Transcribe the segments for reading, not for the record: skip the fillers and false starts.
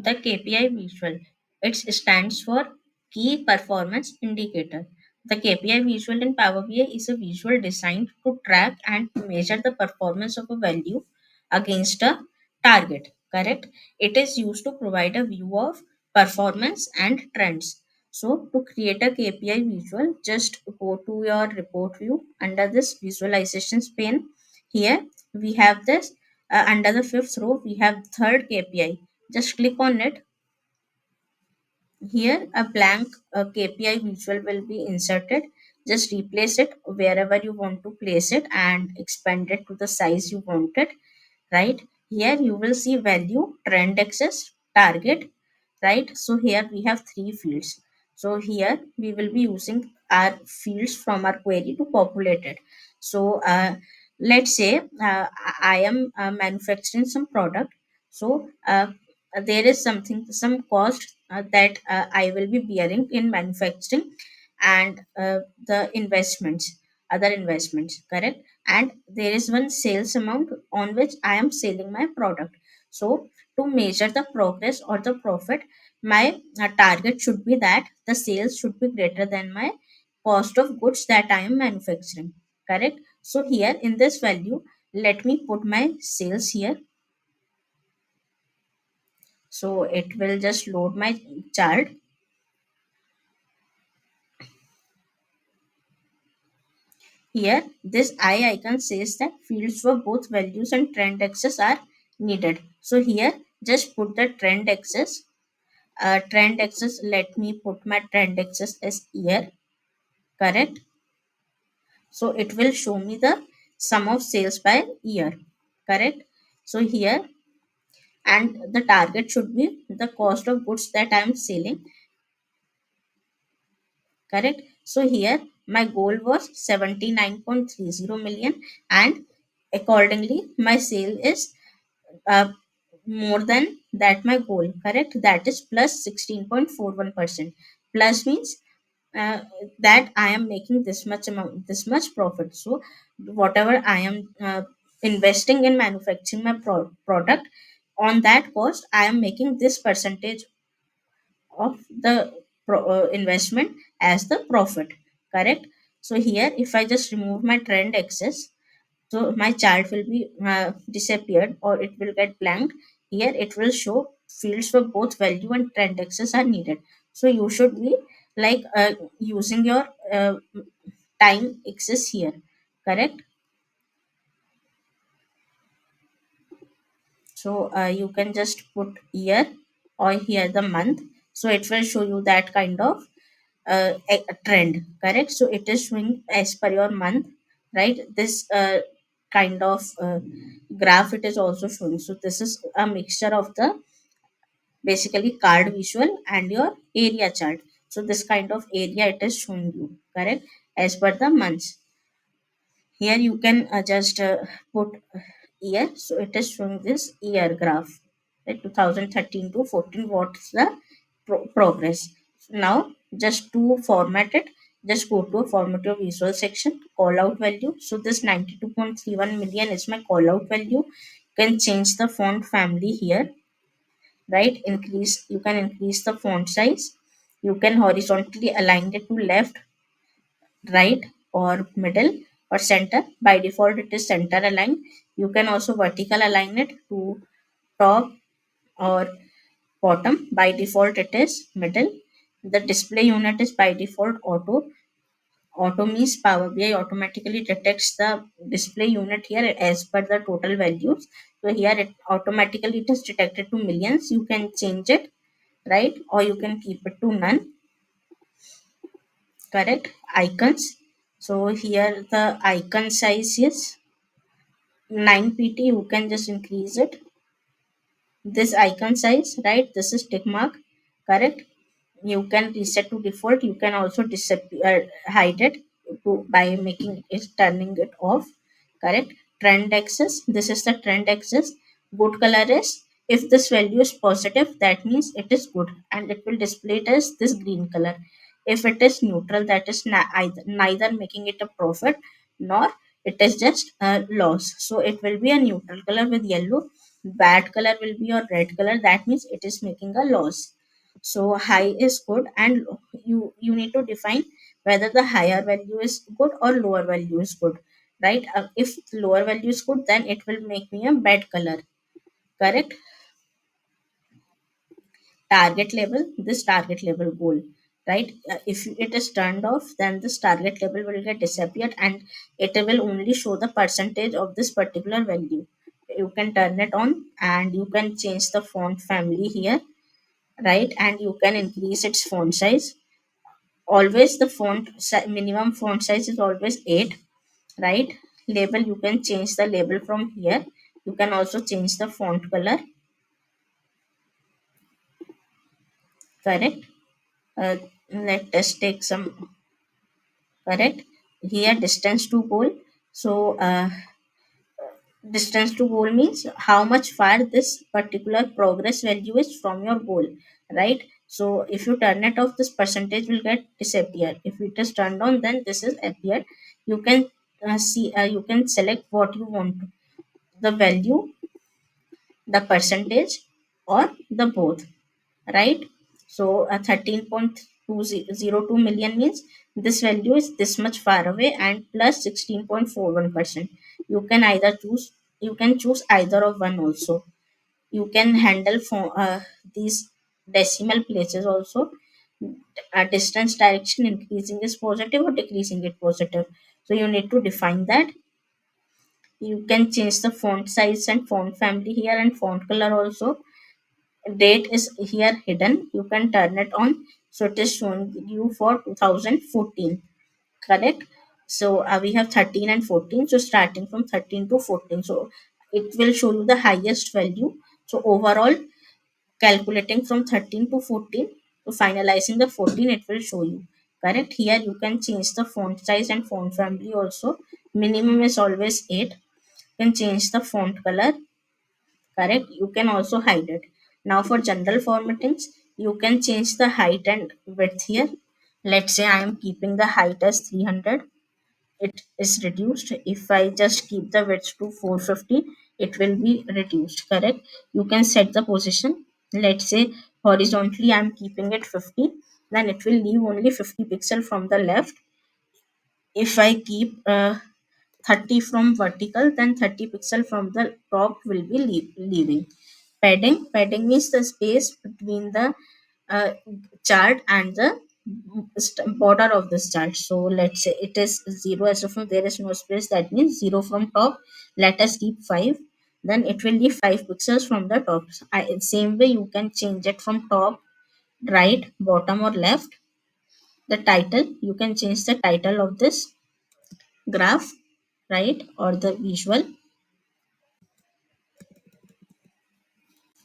The KPI visual. It stands for Key Performance Indicator. The KPI visual in Power BI is a visual designed to track and measure the performance of a value against a target. Correct? It is used to provide a view of performance and trends. So, to create a KPI visual, just go to your report view under this visualizations pane. Here we have this under the fifth row, we have third KPI. Just click on it. Here, a blank KPI visual will be inserted. Just replace it wherever you want to place it and expand it to the size you want it. Right here, you will see value, trend axis, target. Right. So here we have three fields. So here we will be using our fields from our query to populate it. So let's say I am manufacturing some product. So there is some cost that I will be bearing in manufacturing, and the investments, other investments, correct? And there is one sales amount on which I am selling my product. So to measure the progress or the profit, my target should be that the sales should be greater than my cost of goods that I am manufacturing. Correct? So here in this value, let me put my sales here. So it will just load my chart. Here, this eye icon says that fields for both values and trend axis are needed. So here, just put the trend axis. Trend axis, let me put my trend axis as year, correct? So it will show me the sum of sales by year, correct? So here, and the target should be the cost of goods that I am selling, correct? So here my goal was 79.30 million, and accordingly my sale is uh, more than that my goal, correct? That is plus 16.41%. Plus means uh, that I am making this much amount, this much profit. So whatever I am investing in manufacturing my product, on that cost I am making this percentage of the investment as the profit, correct? So here if I just remove my trend axis, so my chart will be disappeared, or it will get blanked. Here it will show fields for both value and trend axis are needed. So you should be like using your time axis here, correct? So you can just put year or here the month, so it will show you that kind of a trend, correct? So it is showing as per your month, right? This kind of graph it is also showing. So this is a mixture of the basically card visual and your area chart. So this kind of area it is showing you, correct, as per the months. Here you can just put year, so it is showing this year graph, right? 2013 to 14, what's the progress. Now just to format it, just go to a format your visual section, call out value. So this 92.31 million is my call out value. You can change the font family here, right? Increase, you can increase the font size. You can horizontally align it to left, right, or middle, or center. By default it is center aligned. You can also vertical align it to top or bottom. By default it is middle. The display unit is by default auto. Auto means Power BI automatically detects the display unit here as per the total values. So here it automatically it is detected to millions. You can change it, right, or you can keep it to none, correct? Icons, so here the icon size is 9 pt. You can just increase it, this icon size, right? This is tick mark, correct? You can reset to default. You can also disappear, hide it to by making it, turning it off, correct? Trend axis, this is the trend axis. Good color is, if this value is positive, that means it is good and it will display it as this green color. If it is neutral, that is neither making it a profit nor it is just a loss, so it will be a neutral color with yellow. bad color will be your red color, that means it is making a loss. So high is good, and you need to define whether the higher value is good or lower value is good, right? If lower value is good, then it will make me a bad color, correct? Target level, this target level goal, right? If it is turned off, then this target level will get disappeared, and it will only show the percentage of this particular value. You can turn it on, and you can change the font family here, right? And you can increase its font size. Always the minimum font size is always 8, right? Label, you can change the label from here. You can also change the font color, correct? uh, Let us take some, correct? Here distance to goal. So distance to goal means how much far this particular progress value is from your goal, right? So if you turn it off, this percentage will get disappear. If it is turned on, then this is appeared. You can see, you can select what you want, the value, the percentage, or the both, right? So a 13.202 million means this value is this much far away and plus 16.41%. You can either choose, you can choose either of one also. You can handle for these decimal places also. A distance direction increasing is positive or decreasing it positive. So you need to define that. You can change the font size and font family here, and font color also. Date is here hidden, you can turn it on, so it is showing you for 2014, correct? So we have 13 and 14, so starting from 13 to 14, so it will show you the highest value. So overall, calculating from 13 to 14, so finalizing the 14, it will show you, correct? Here you can change the font size and font family also. Minimum is always 8. You can change the font color, correct? You can also hide it. Now for general formattings, you can change the height and width here. Let's say I am keeping the height as 300, it is reduced. If I just keep the width to 450, it will be reduced, correct? You can set the position. Let's say horizontally I'm keeping it 50, then it will leave only 50 pixel from the left. If I keep 30 from vertical, then 30 pixel from the top will be leaving. Padding means the space between the uh, chart and the border of this chart. So let's say it is 0, as of now there is no space, that means 0 from top. Let us keep 5, then it will leave 5 pixels from the top. Same way you can change it from top, right, bottom, or left. The title, you can change the title of this graph, right, or the visual.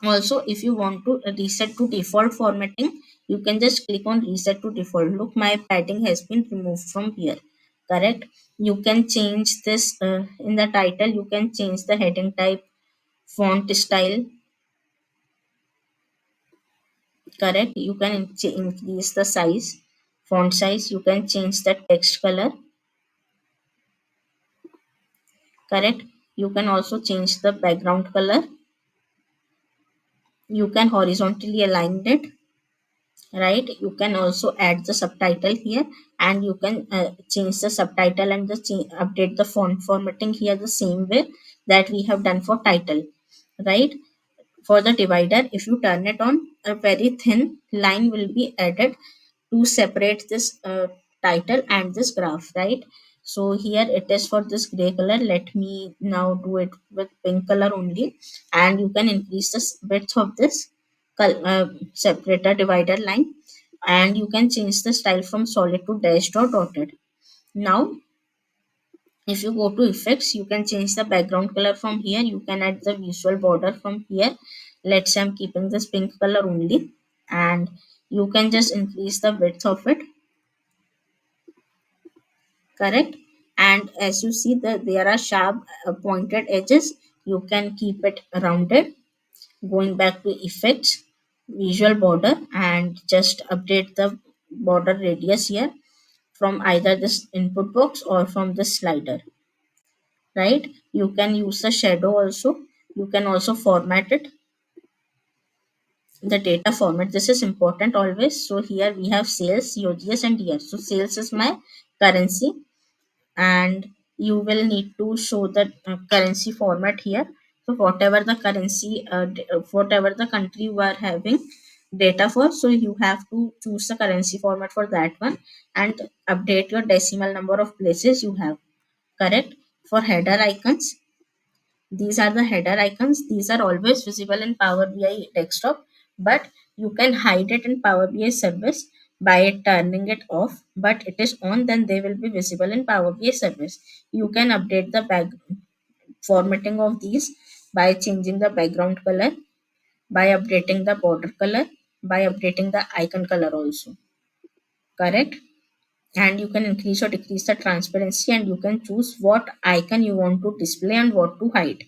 Also, if you want to reset to default formatting, you can just click on reset to default. Look, my padding has been removed from here, correct? You can change this in the title. You can change the heading type, font style, correct? You can increase the size, font size. You can change the text color, correct? You can also change the background color. You can horizontally align it, right? You can also add the subtitle here, and you can change the subtitle and the update the font formatting here the same way that we have done for title, right? For the divider, if you turn it on, a very thin line will be added to separate this title and this graph, right? So here it is for this gray color. Let me now do it with pink color only, and you can increase the width of this separator divider line, and you can change the style from solid to dashed or dotted. Now if you go to effects, you can change the background color from here. You can add the visual border from here. Let's say I'm keeping this pink color only, and you can just increase the width of it, correct? And as you see that there are sharp pointed edges, you can keep it rounded. Going back to effects, visual border, and just update the border radius here from either this input box or from the slider, right? You can use the shadow also. You can also format it, the data format. This is important always. So here we have sales, UGS and year. So sales is my currency, and you will need to show the currency format here. So whatever the currency, whatever the country you are having data for, so you have to choose the currency format for that one, and update your decimal number of places you have. Correct. For header icons, these are the header icons. These are always visible in Power BI desktop, but you can hide it in Power BI service by turning it off. But it is on, then they will be visible in Power BI service. You can update the back formatting of these by changing the background color, by updating the border color, by updating the icon color also. Correct. And you can increase or decrease the transparency, and you can choose what icon you want to display and what to hide.